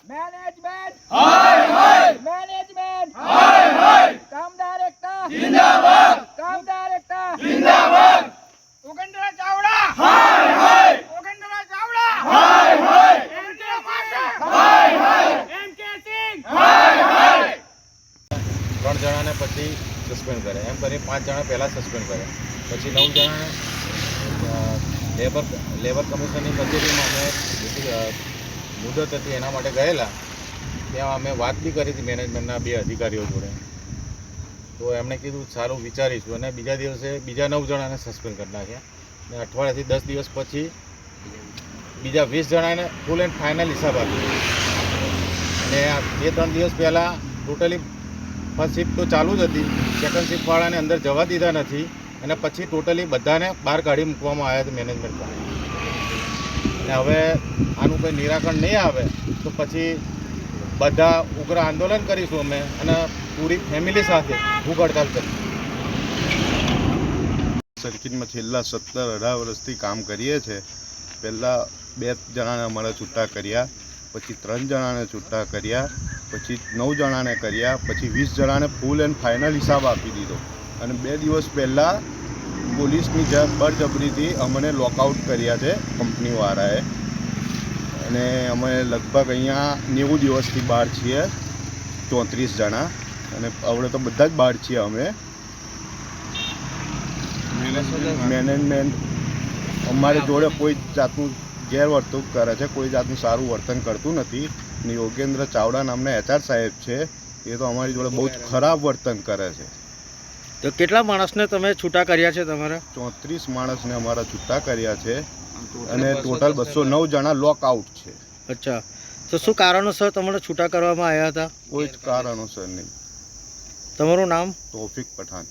Management हाय हाय, management हाय हाय, कामदार एकता जिंदाबाद, कामदार एकता जिंदाबाद, उगंडरा चावड़ा हाय हाय, उगंडरा चावड़ा हाय हाय, MK माशा हाय हाय, एमके सिंह हाय हाय। 3 જણાને પછી સસ્પેન્ડ કરે, એમ કરી 5 જણા પહેલાં સસ્પેન્ડ કરે, પછી 9 જણાને લેબર કમિશનની કચેરીમાં અમે મુદત હતી એના માટે ગયેલા. ત્યાં અમે વાત બી કરી હતી મેનેજમેન્ટના 2 અધિકારીઓ જોડે. તો એમણે કીધું સારું વિચારીશું, અને બીજા દિવસે બીજા 9 જણાને સસ્પેન્ડ કરી નાખ્યા. અને અઠવાડિયાથી 10 દિવસ પછી બીજા 20 જણાને ફૂલ એન્ડ ફાઇનલ હિસાબ આપ્યો. અને આ 2-3 દિવસ પહેલાં ટોટલી ફર્સ્ટ શિફ્ટ તો ચાલુ જ હતી, સેકન્ડ શિફ્ટવાળાને અંદર જવા દીધા નથી, અને પછી ટોટલી બધાને બહાર કાઢી મૂકવામાં આવ્યા હતા મેનેજમેન્ટ પર. અને હવે આનું કંઈ નિરાકરણ નહીં આવે તો પછી બધા ઉગ્ર આંદોલન કરીશું અમે, અને પૂરી ફેમિલી સાથે ભૂખ હડતાલ કરીશું. સર્કિટમાં છેલ્લા 17-18 વર્ષથી કામ કરીએ છીએ. પહેલાં 2 જણાને અમારા છૂટા કર્યા, પછી 3 જણાને છૂટા કર્યા, પછી 9 જણાને કર્યા, પછી 20 જણાને ફૂલ એન્ડ ફાઇનલ હિસાબ આપી દીધો. અને 2 દિવસ પહેલાં પોલીસની બળજબરીથી અમને લોકઆઉટ કર્યા છે કંપનીવાળાએ. અને અમે લગભગ અહીંયા 90 દિવસથી બહાર છીએ, 34 જણા, અને હવે તો બધા જ બહાર છીએ અમે. મેનેજમેન્ટ અમારી જોડે કોઈ જાતનું ગેરવર્તન કરે છે, કોઈ જાતનું સારું વર્તન કરતું નથી. ને યોગેન્દ્ર ચાવડા નામના HR સાહેબ છે, એ તો અમારી જોડે બહુ જ ખરાબ વર્તન કરે છે. તો કેટલા માણસને તમે છૂટા કર્યા છે તમારા? 34 માણસને અમારા છૂટા કર્યા છે, અને ટોટલ 209 જણા લોકઆઉટ છે. અચ્છા, તો શું કારણોસર તમને છૂટા કરવામાં આવ્યા હતા? કોઈ જ કારણોસર નહીં. તમારું નામ? તૌફિક પઠાણ.